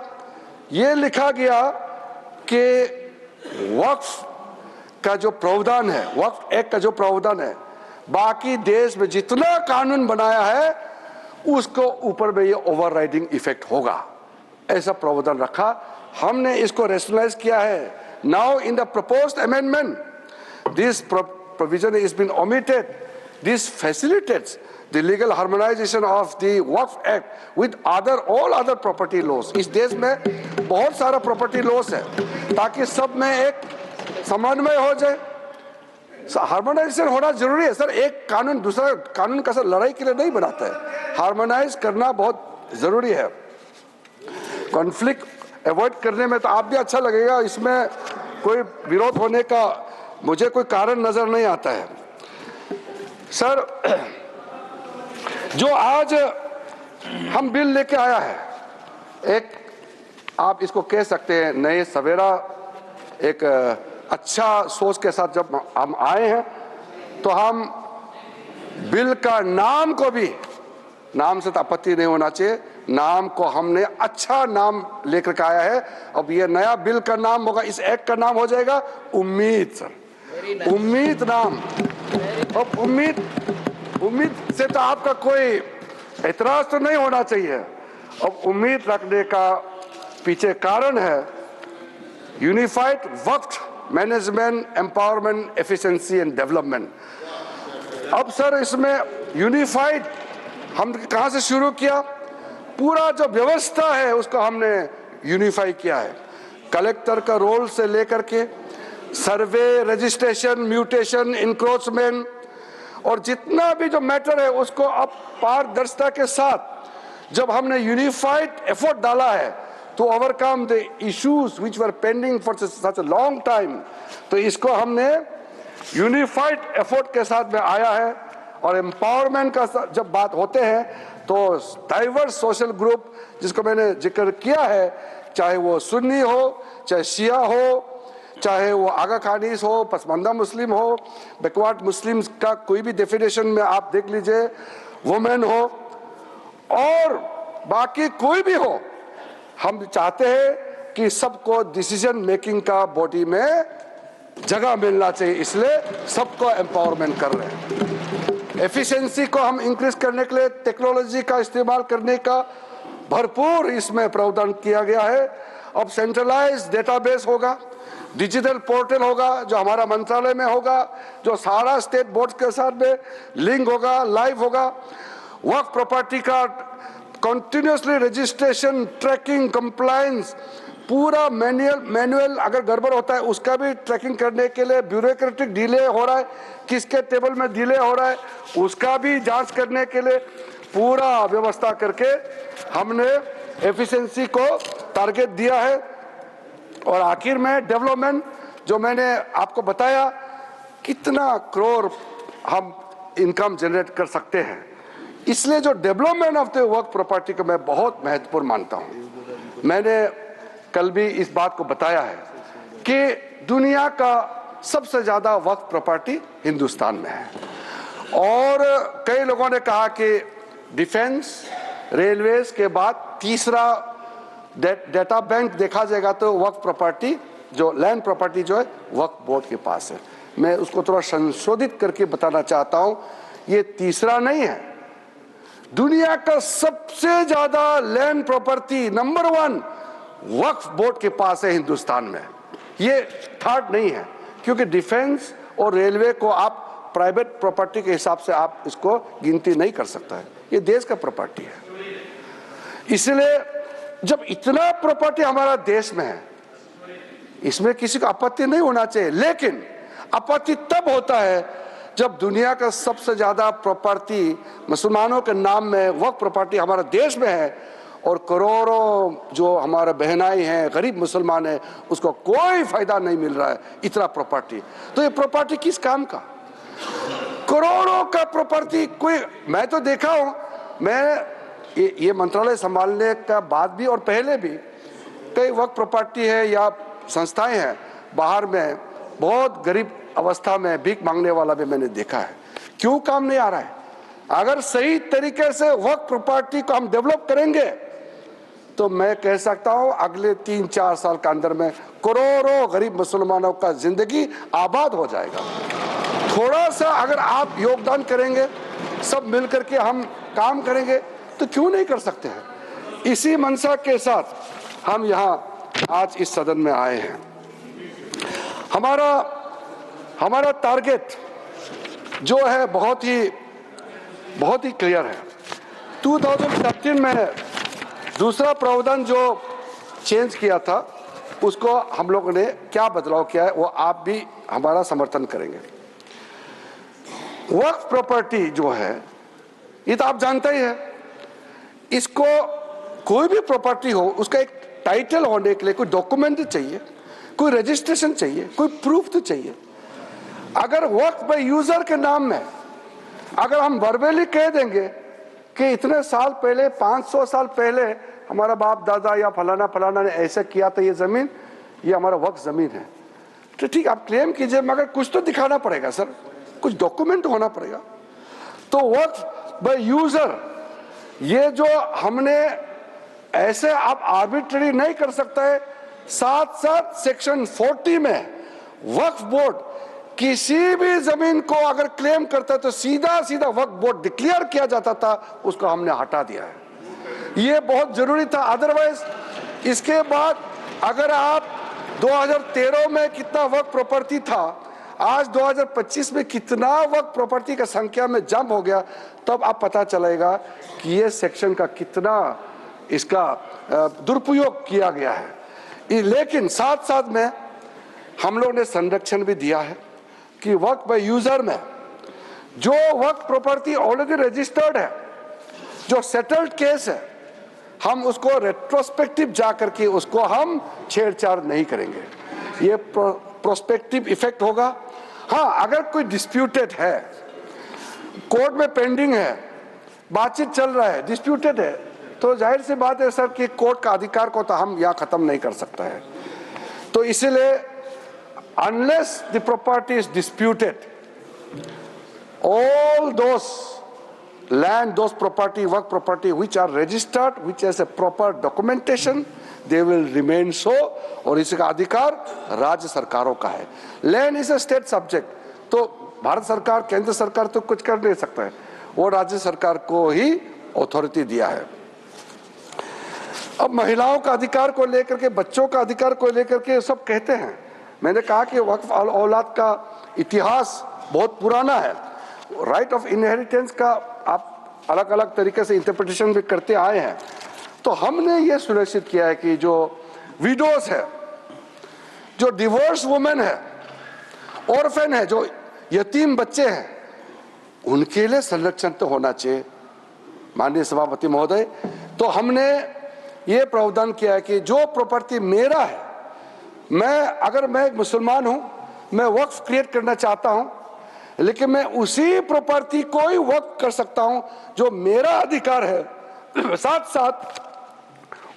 ये लिखा गया कि वक्फ का जो प्रावधान है, वक्फ एक्ट का जो प्रावधान है, बाकी देश में जितना कानून बनाया है उसको ऊपर में ये ओवरराइडिंग इफेक्ट होगा, ऐसा प्रावधान रखा। हमने इसको रेशनलाइज किया है। Now in the proposed amendment this provision is been omitted. This facilitates the legal harmonization of the Waqf act with all other property laws. इस देश में बहुत सारा प्रॉपर्टी लॉज है, ताकि सब में एक समन्वय हो जाए। हार्मोनाइजेशन होना जरूरी है सर। एक कानून दूसरा कानून का सर लड़ाई के लिए नहीं बनाता है, हार्मोनाइज करना बहुत जरूरी है। कॉन्फ्लिक्ट अवॉइड करने में तो आप भी अच्छा लगेगा, इसमें कोई विरोध होने का मुझे कोई कारण नजर नहीं आता है। सर, जो आज हम बिल लेके आया है, एक आप इसको कह सकते हैं नए सवेरा, एक अच्छा सोच के साथ जब हम आए हैं, तो हम बिल का नाम को भी, नाम से तो आपत्ति नहीं होना चाहिए, नाम को हमने अच्छा नाम लेकर के आया है। अब ये नया बिल का नाम होगा, इस एक्ट का नाम हो जाएगा उम्मीद सर, उम्मीद नाम। अब उम्मीद से तो आपका कोई एतराज तो नहीं होना चाहिए। अब उम्मीद रखने का पीछे कारण है unified Waqf management empowerment efficiency and development. अब सर इसमें यूनिफाइड हम कहां से शुरू किया, पूरा जो व्यवस्था है उसको हमने यूनिफाई किया है। कलेक्टर का रोल से लेकर के सर्वे, रजिस्ट्रेशन, म्यूटेशन, इंक्रोचमेंट और जितना भी जो मैटर है उसको अब पारदर्शिता के साथ जब हमने यूनिफाइड एफर्ट डाला है to overcome the issues which were pending for such a long time, तो इसको हमने यूनिफाइड एफर्ट के साथ में आया है। और एम्पावरमेंट का जब बात होते हैं तो डाइवर्स सोशल ग्रुप जिसको मैंने जिक्र किया है, चाहे वो सुन्नी हो, चाहे शिया हो, चाहे वो आगा खानीस हो, पसमानदा मुस्लिम हो, बैकवर्ड मुस्लिम्स का कोई भी डेफिनेशन में आप देख लीजिए, वुमेन हो और बाकी कोई भी हो, हम चाहते हैं कि सबको डिसीजन मेकिंग का बॉडी में जगह मिलना चाहिए, इसलिए सबको एम्पावरमेंट कर रहे हैं। एफिशिएंसी को हम इंक्रीज करने के लिए टेक्नोलॉजी का इस्तेमाल करने का भरपूर इसमें प्रावधान किया गया है। अब सेंट्रलाइज्ड डेटाबेस होगा, डिजिटल पोर्टल होगा जो हमारा मंत्रालय में होगा, जो सारा स्टेट बोर्ड के साथ में लिंक होगा, लाइव होगा। वक्फ प्रॉपर्टी का कंटिन्यूसली रजिस्ट्रेशन, ट्रैकिंग, कंप्लायंस, पूरा मैनुअल अगर गड़बड़ होता है उसका भी ट्रैकिंग करने के लिए, ब्यूरोक्रेटिक डिले हो रहा है, किसके टेबल में डिले हो रहा है उसका भी जांच करने के लिए पूरा व्यवस्था करके हमने एफिशिएंसी को टारगेट दिया है। और आखिर में डेवलपमेंट, जो मैंने आपको बताया कितना करोड़ हम इनकम जनरेट कर सकते हैं, इसलिए जो development of the Waqf property को मैं बहुत महत्वपूर्ण मानता हूं। मैंने कल भी इस बात को बताया है कि दुनिया का सबसे ज्यादा वक्फ प्रॉपर्टी हिंदुस्तान में है और कई लोगों ने कहा कि डिफेंस, रेलवेज के बाद तीसरा डेटा बैंक देखा जाएगा तो वक्फ प्रॉपर्टी, जो लैंड प्रॉपर्टी जो है वक्फ बोर्ड के पास है। मैं उसको थोड़ा संशोधित करके बताना चाहता हूं, ये तीसरा नहीं है, दुनिया का सबसे ज्यादा लैंड प्रॉपर्टी नंबर 1 वक्फ बोर्ड के पास है हिंदुस्तान में, ये थर्ड नहीं है, क्योंकि डिफेंस और रेलवे को आप प्राइवेट प्रॉपर्टी के हिसाब से आप इसको गिनती नहीं कर सकता है, ये देश का प्रॉपर्टी है। इसलिए जब इतना प्रॉपर्टी हमारा देश में है, इसमें किसी को आपत्ति नहीं होना चाहिए, लेकिन आपत्ति तब होता है जब दुनिया का सबसे ज्यादा प्रॉपर्टी मुसलमानों के नाम में वक्फ प्रॉपर्टी हमारा देश में है और करोड़ों जो हमारे बहनाई हैं, गरीब मुसलमान हैं, उसको कोई फायदा नहीं मिल रहा है इतना प्रॉपर्टी। तो ये प्रॉपर्टी किस काम का? करोड़ों का प्रॉपर्टी कोई, मैं तो देखा हूं, मैं ये मंत्रालय संभालने का बाद भी और पहले भी कई वक्त प्रॉपर्टी है या संस्थाएं हैं बाहर में, बहुत गरीब अवस्था में भीख मांगने वाला भी मैंने देखा है। क्यों काम नहीं आ रहा है? अगर सही तरीके से वक्त प्रॉपर्टी को हम डेवलप करेंगे तो मैं कह सकता हूं अगले 3-4 साल के अंदर में करोड़ों गरीब मुसलमानों का जिंदगी आबाद हो जाएगा। थोड़ा सा अगर आप योगदान करेंगे, सब मिलकर के हम काम करेंगे तो क्यों नहीं कर सकते हैं। इसी मंशा के साथ हम यहाँ आज इस सदन में आए हैं। हमारा टारगेट जो है बहुत ही क्लियर है। 2013 में दूसरा प्रावधान जो चेंज किया था उसको हम लोगों ने क्या बदलाव किया है वो आप भी हमारा समर्थन करेंगे। वक्फ प्रॉपर्टी जो है ये तो आप जानते ही है, इसको कोई भी प्रॉपर्टी हो उसका एक टाइटल होने के लिए कोई डॉक्यूमेंट चाहिए, कोई रजिस्ट्रेशन चाहिए, कोई प्रूफ तो चाहिए। अगर वक्फ बाय यूजर के नाम में अगर हम वर्बली कह देंगे कि इतने साल पहले, 500 साल पहले हमारा बाप दादा या फलाना ने ऐसा किया था, ये जमीन ये हमारा वक्फ जमीन है, तो ठीक आप क्लेम कीजिए, मगर कुछ तो दिखाना पड़ेगा सर, कुछ डॉक्यूमेंट होना पड़ेगा। तो वक्फ बाय यूजर ये जो हमने ऐसे आप आर्बिट्ररी नहीं कर सकता है। साथ सेक्शन 40 में वक्फ बोर्ड किसी भी जमीन को अगर क्लेम करता है तो सीधा वक्फ बोर्ड डिक्लेयर किया जाता था, उसको हमने हटा दिया है। ये बहुत जरूरी था। अदरवाइज इसके बाद अगर आप 2013 में कितना वक्फ प्रॉपर्टी था, आज 2025 में कितना वक्फ प्रॉपर्टी का संख्या में जंप हो गया, तब आप पता चलेगा कि ये सेक्शन का कितना इसका दुरुपयोग किया गया है। लेकिन साथ में हम लोग ने संरक्षण भी दिया है कि वक्फ बाय यूजर में जो वक्फ प्रॉपर्टी ऑलरेडी रजिस्टर्ड है, जो सेटल्ड केस है, हम उसको रेट्रोस्पेक्टिव जाकर के उसको हम छेड़छाड़ नहीं करेंगे। ये प्रोस्पेक्टिव इफेक्ट होगा। हाँ, अगर कोई डिस्प्यूटेड है, कोर्ट में पेंडिंग है, बातचीत चल रहा है, डिस्प्यूटेड है, तो जाहिर सी बात है सर कि कोर्ट का अधिकार को तो हम यहाँ खत्म नहीं कर सकता है। तो इसीलिए unless the property is disputed, all those land, those property, work property which are registered, which has a proper documentation, they will remain so, और इसका अधिकार राज्य सरकारों का है। Land is a state subject, तो भारत सरकार, केंद्र सरकार तो कुछ कर नहीं सकता है, वो राज्य सरकार को ही अथॉरिटी दिया है। अब महिलाओं का अधिकार को लेकर के, बच्चों का अधिकार को लेकर के सब कहते हैं। मैंने कहा कि वक्फ औलाद का इतिहास बहुत पुराना है। राइट ऑफ इनहेरिटेंस का आप अलग अलग तरीके से इंटरप्रिटेशन भी करते आए हैं। तो हमने ये सुनिश्चित किया है कि जो विडोज है, जो डिवोर्स वुमेन है, ऑर्फन है, जो यतीम बच्चे हैं, उनके लिए संरक्षण तो होना चाहिए। माननीय सभापति महोदय, तो हमने ये प्रावधान किया है कि जो प्रॉपर्टी मेरा है, अगर मैं एक मुसलमान हूं, मैं वक्फ क्रिएट करना चाहता हूं, लेकिन मैं उसी प्रॉपर्टी को ही वक्फ कर सकता हूं जो मेरा अधिकार है। साथ साथ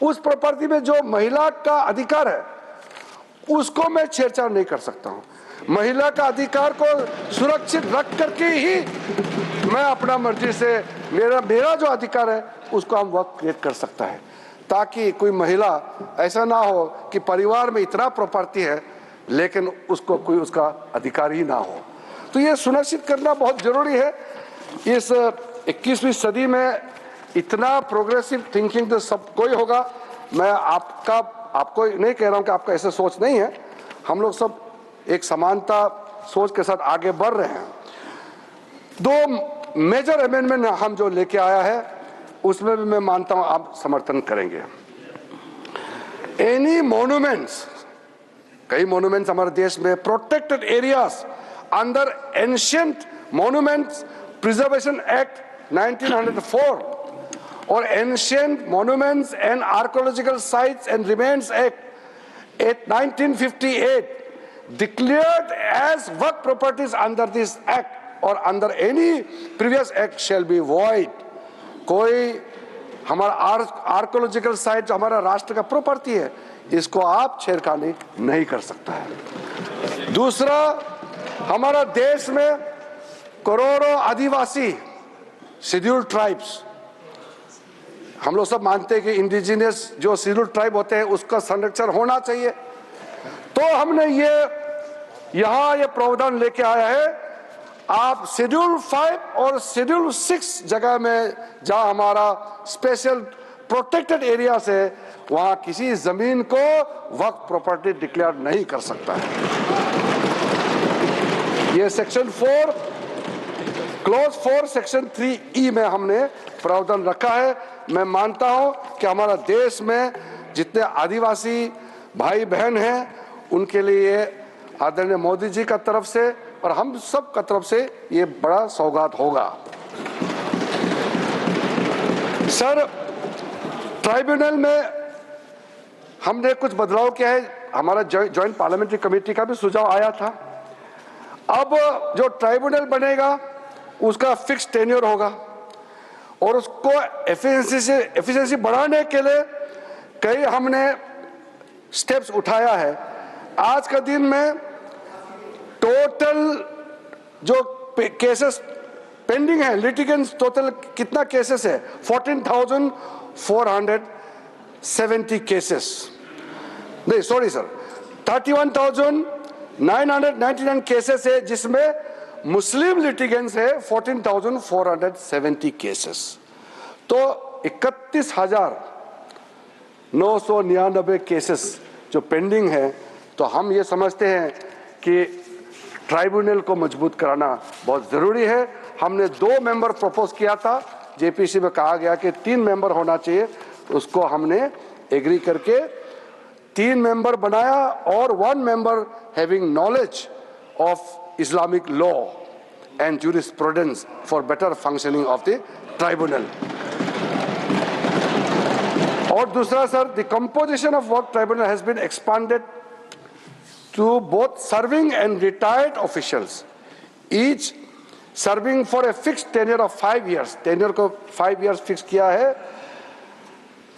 उस प्रॉपर्टी में जो महिला का अधिकार है उसको मैं छेड़छाड़ नहीं कर सकता हूं। महिला का अधिकार को सुरक्षित रख करके ही मैं अपना मर्जी से मेरा जो अधिकार है उसको हम वक्फ क्रिएट कर सकता है, ताकि कोई महिला ऐसा ना हो कि परिवार में इतना प्रॉपर्टी है लेकिन उसको कोई उसका अधिकार ही ना हो। तो ये सुनिश्चित करना बहुत जरूरी है। इस 21वीं सदी में इतना प्रोग्रेसिव थिंकिंग तो सब कोई होगा। मैं आपको नहीं कह रहा हूं कि आपका ऐसा सोच नहीं है, हम लोग सब एक समानता सोच के साथ आगे बढ़ रहे हैं। 2 मेजर अमेंडमेंट हम जो लेके आया है उसमें भी मैं मानता हूं आप समर्थन करेंगे। एनी मॉन्यूमेंट्स, कई मॉन्यूमेंट्स हमारे देश में protected areas under ancient monuments preservation act 1904 और ancient monuments and archaeological sites and remains act 1958 declared as work properties under this act or under any previous act shall be void। कोई हमारा archaeological site जो हमारा राष्ट्र का property है, इसको आप छेड़खानी नहीं कर सकता है। दूसरा, हमारा देश में करोड़ों आदिवासी शेड्यूल्ड ट्राइब्स, हम लोग सब मानते हैं कि इंडिजिनियस जो शेड्यूल्ड ट्राइब होते हैं उसका संरक्षण होना चाहिए। तो हमने यहां ये प्रावधान लेके आया है, आप शेड्यूल 5 और शेड्यूल 6 जगह में जहां हमारा स्पेशल प्रोटेक्टेड एरिया है वहां किसी जमीन को वक्फ प्रॉपर्टी डिक्लेयर नहीं कर सकता है। ये सेक्शन 4 क्लॉज 4 सेक्शन 3E में हमने प्रावधान रखा है। मैं मानता हूं कि हमारा देश में जितने आदिवासी भाई बहन हैं उनके लिए आदरणीय मोदी जी का तरफ से और हम सब का तरफ से ये बड़ा सौगात होगा। सर, ट्राइब्यूनल में हमने कुछ बदलाव किया है। हमारा जॉइंट पार्लियामेंट्री कमेटी का भी सुझाव आया था। अब जो ट्राइब्यूनल बनेगा उसका फिक्स टेन्योर होगा और उसको एफिशिएंसी बढ़ाने के लिए कई हमने स्टेप्स उठाया है। आज का दिन में टोटल जो केसेस पेंडिंग है, लिटिगेंट्स टोटल कितना केसेस है? 14,470 केसेस, नहीं सॉरी सर, 31,999 केसेस है, जिसमें मुस्लिम लिटिगेंट्स है 14,470 केसेस। तो 31,999 केसेस जो पेंडिंग है। तो हम ये समझते हैं कि ट्राइब्यूनल को मजबूत कराना बहुत ज़रूरी है। हमने 2 मेंबर प्रपोज किया था, जेपीसी में कहा गया कि 3 मेंबर होना चाहिए, उसको हमने एग्री करके 3 मेंबर बनाया और 1 member having knowledge of Islamic law and jurisprudence for better functioning of the tribunal. और दूसरा सर, द कंपोजिशन ऑफ वर्क tribunal has been expanded to both serving and retired officials. Each serving for a fix tenure of 5 years, tenure को 5 years fix किया है,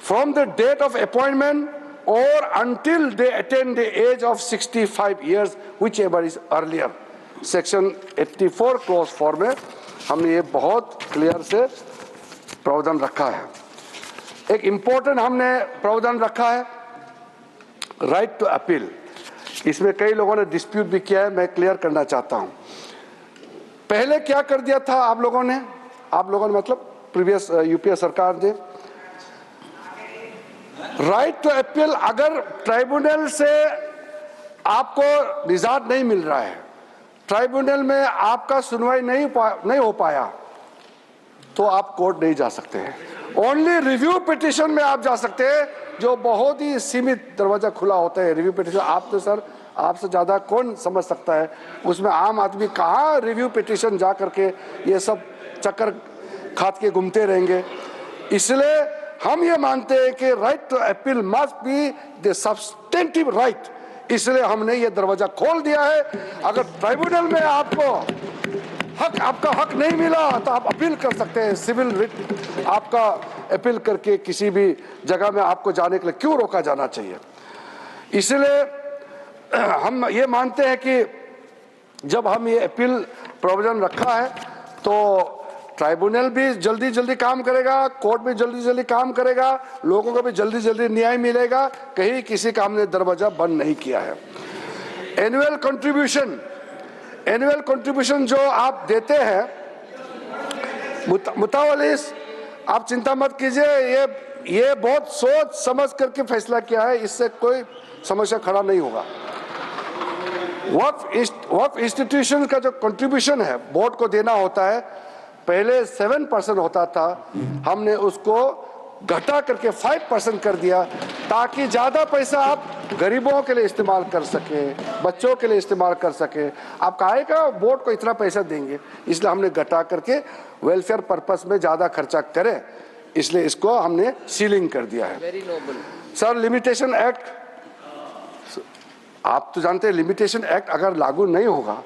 from the date of appointment और until they attain the age of 65 years, whichever is earlier. Section 84 close 4 में हमने ये बहुत clear से प्रावधान रखा है। एक इंपॉर्टेंट हमने प्रावधान रखा है राइट टू अपील। इसमें कई लोगों ने डिस्प्यूट भी किया है, मैं क्लियर करना चाहता हूं। पहले क्या कर दिया था आप लोगों ने मतलब प्रीवियस यूपीए सरकार ने, राइट टू अपील अगर ट्राइब्यूनल से आपको निजात नहीं मिल रहा है, ट्राइब्यूनल में आपका सुनवाई नहीं हो पाया, तो आप कोर्ट नहीं जा सकते हैं। ओनली रिव्यू पिटीशन में आप जा सकते हैं, जो बहुत ही सीमित दरवाजा खुला होता है। रिव्यू पिटीशन आप तो सर आपसे ज्यादा कौन समझ सकता है, उसमें आम आदमी कहाँ रिव्यू पिटीशन जा करके ये सब चक्कर खात के घूमते रहेंगे। इसलिए हम ये मानते हैं कि right to appeal must be the substantive right, इसलिए हमने ये दरवाजा खोल दिया है। अगर ट्राइब्यूनल में आपका हक नहीं मिला तो आप अपील कर सकते हैं। सिविल रिट आपका अपील करके किसी भी जगह में आपको जाने के लिए क्यों रोका जाना चाहिए। इसलिए हम ये मानते हैं कि जब हम ये अपील प्रोविजन रखा है तो ट्राइब्यूनल भी जल्दी जल्दी काम करेगा, कोर्ट भी जल्दी जल्दी काम करेगा, लोगों को भी जल्दी जल्दी न्याय मिलेगा, कहीं किसी का हमने दरवाजा बंद नहीं किया है। एनुअल कंट्रीब्यूशन जो आप देते हैं मुतावलिस, आप चिंता मत कीजिए, ये बहुत सोच समझ करके फैसला किया है, इससे कोई समस्या खड़ा नहीं होगा। वक्फ इंस्टीट्यूशन का जो कंट्रीब्यूशन है बोर्ड को देना होता है, पहले 7% होता था, हमने उसको घटा करके 5% कर दिया, ताकि ज्यादा पैसा आप गरीबों के लिए इस्तेमाल कर सके, बच्चों के लिए इस्तेमाल कर सके। आप कहेगा बोर्ड को इतना पैसा देंगे, इसलिए हमने घटा करके वेलफेयर पर्पस में ज्यादा खर्चा करें, इसलिए इसको हमने सीलिंग कर दिया है। Very noble sir. Limitation act, आप तो जानते हैं लिमिटेशन एक्ट अगर लागू नहीं होगा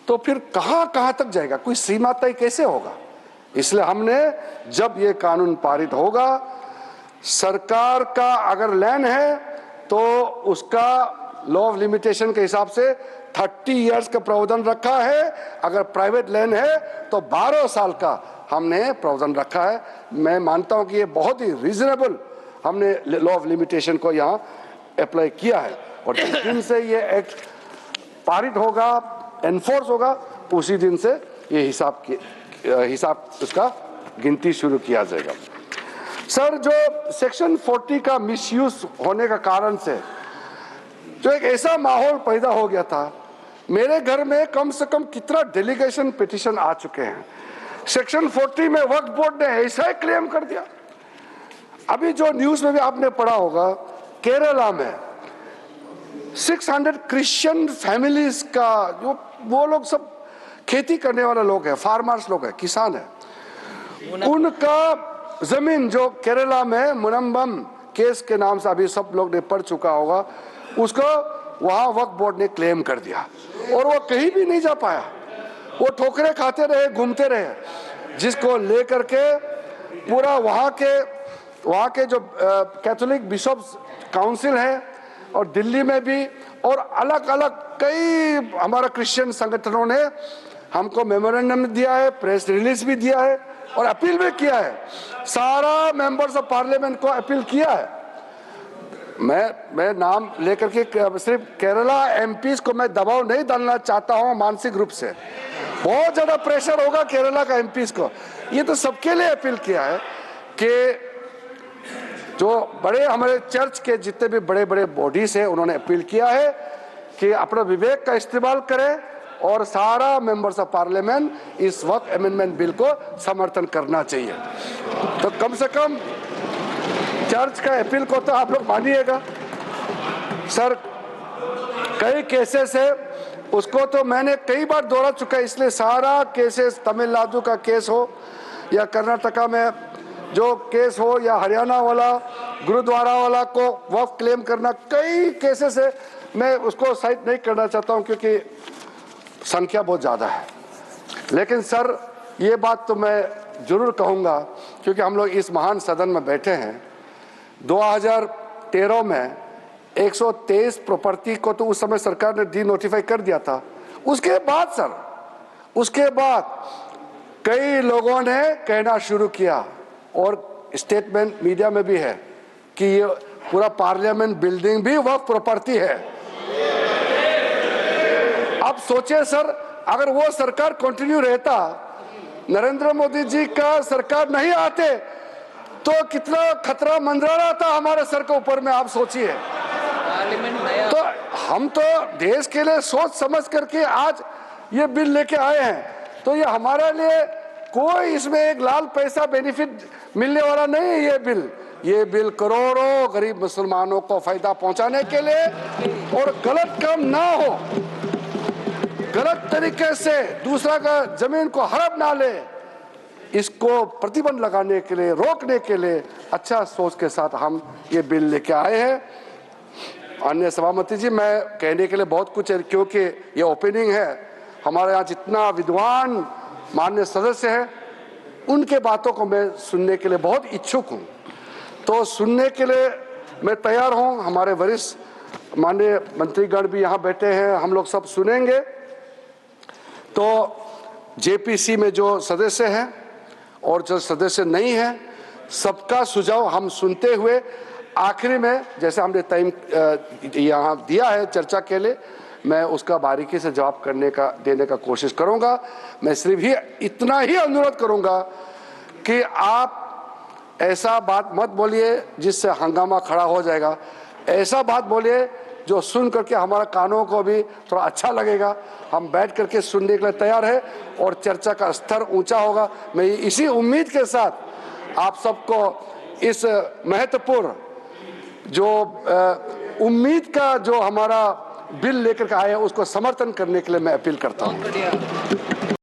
तो फिर कहां तक जाएगा, कोई सीमा तय कैसे होगा। इसलिए हमने जब ये कानून पारित होगा, सरकार का अगर लैंड है तो उसका लॉ ऑफ लिमिटेशन के हिसाब से 30 years का प्रावधान रखा है, अगर प्राइवेट लैंड है तो 12 साल का हमने प्रावधान रखा है। मैं मानता हूं कि ये बहुत ही रीजनेबल हमने लॉ ऑफ लिमिटेशन को यहाँ अप्लाई किया है, और जिस दिन से ये एक्ट पारित होगा, एनफोर्स होगा, उसी दिन से ये हिसाब उसका गिनती शुरू किया जाएगा। सर, जो सेक्शन 40 का मिसयूज होने का कारण से जो एक ऐसा माहौल पैदा हो गया था, मेरे घर में कम से कम कितना डेलीगेशन पिटीशन आ चुके हैं। सेक्शन 40 में वक्फ बोर्ड ने ऐसा ही क्लेम कर दिया। अभी जो न्यूज में भी आपने पढ़ा होगा, केरला में 600 क्रिश्चियन फैमिलीज का, जो वो लोग सब खेती करने वाले लोग हैं, फार्मर्स लोग हैं, किसान हैं, उनका जमीन जो केरला में मुनम्बम केस के नाम से अभी सब लोग ने पढ़ चुका होगा, उसको वहां वक्फ बोर्ड ने क्लेम कर दिया, और वो कहीं भी नहीं जा पाया, वो ठोकरे खाते रहे, घूमते रहे, जिसको लेकर के पूरा वहां के जो कैथोलिक बिशप्स काउंसिल है और दिल्ली में भी और अलग अलग कई हमारा क्रिश्चियन संगठनों ने हमको मेमोरेंडम दिया है, प्रेस रिलीज भी दिया है और अपील भी किया है। सारा मेंबर्स ऑफ पार्लियामेंट को अपील किया है। मैं नाम लेकर के सिर्फ केरला एमपीज को मैं दबाव नहीं डालना चाहता हूं, मानसिक रूप से बहुत ज्यादा प्रेशर होगा केरला का एमपीज को। ये तो सबके लिए अपील किया है कि जो बड़े हमारे चर्च के जितने भी बड़े बड़े बॉडीज हैं, उन्होंने अपील किया है कि अपना विवेक का इस्तेमाल करें और सारा मेंबर्स ऑफ पार्लियामेंट इस वक्त अमेंडमेंट बिल को समर्थन करना चाहिए। तो कम से कम चर्च का अपील को तो आप लोग मानिएगा। सर, कई केसेस है, उसको तो मैंने कई बार दोहरा चुका है, इसलिए सारा केसेस, तमिलनाडु का केस हो या कर्नाटका में जो केस हो या हरियाणा वाला गुरुद्वारा वाला को वक्फ क्लेम करना, कई केसेस है, मैं उसको साइट नहीं करना चाहता हूं क्योंकि संख्या बहुत ज्यादा है। लेकिन सर ये बात तो मैं जरूर कहूँगा, क्योंकि हम लोग इस महान सदन में बैठे हैं। 2013 में 123 प्रॉपर्टी को तो उस समय सरकार ने डी नोटिफाई कर दिया था। उसके बाद सर, उसके बाद कई लोगों ने कहना शुरू किया, और स्टेटमेंट मीडिया में भी है कि ये पूरा पार्लियामेंट बिल्डिंग भी वक्फ प्रॉपर्टी है। अब सोचिए सर, अगर वो सरकार कंटिन्यू रहता, नरेंद्र मोदी जी का सरकार नहीं आते, तो कितना खतरा मंडरा रहा था हमारे सर के ऊपर में, आप सोचिए। तो हम तो देश के लिए सोच समझ करके आज ये बिल लेके आए हैं, तो ये हमारे लिए कोई इसमें एक लाल पैसा बेनिफिट मिलने वाला नहीं है। ये बिल करोड़ों गरीब मुसलमानों को फायदा पहुंचाने के लिए, और गलत काम ना हो, गलत तरीके से दूसरा का जमीन को हड़प ना ले, इसको प्रतिबंध लगाने के लिए, रोकने के लिए अच्छा सोच के साथ हम ये बिल लेके आए हैं। अन्य सभापति जी, मैं कहने के लिए बहुत कुछ है, क्योंकि ये ओपनिंग है। हमारे यहाँ जितना विद्वान माननीय सदस्य हैं, उनके बातों को मैं सुनने के लिए बहुत इच्छुक हूँ। तो सुनने के लिए मैं तैयार हूँ। हमारे वरिष्ठ माननीय मंत्रीगण भी यहाँ बैठे हैं, हम लोग सब सुनेंगे। तो जेपीसी में जो सदस्य हैं और जो सदस्य नहीं हैं, सबका सुझाव हम सुनते हुए आखिरी में, जैसे हमने टाइम यहाँ दिया है चर्चा के लिए, मैं उसका बारीकी से जवाब देने का कोशिश करूँगा। मैं सिर्फ ही इतना ही अनुरोध करूँगा कि आप ऐसा बात मत बोलिए जिससे हंगामा खड़ा हो जाएगा। ऐसा बात बोलिए जो सुन करके हमारा कानों को भी थोड़ा अच्छा लगेगा। हम बैठ करके सुनने के लिए तैयार है, और चर्चा का स्तर ऊंचा होगा। मैं इसी उम्मीद के साथ आप सबको इस महत्वपूर्ण जो उम्मीद का जो हमारा बिल लेकर के आए हैं, उसको समर्थन करने के लिए मैं अपील करता हूँ।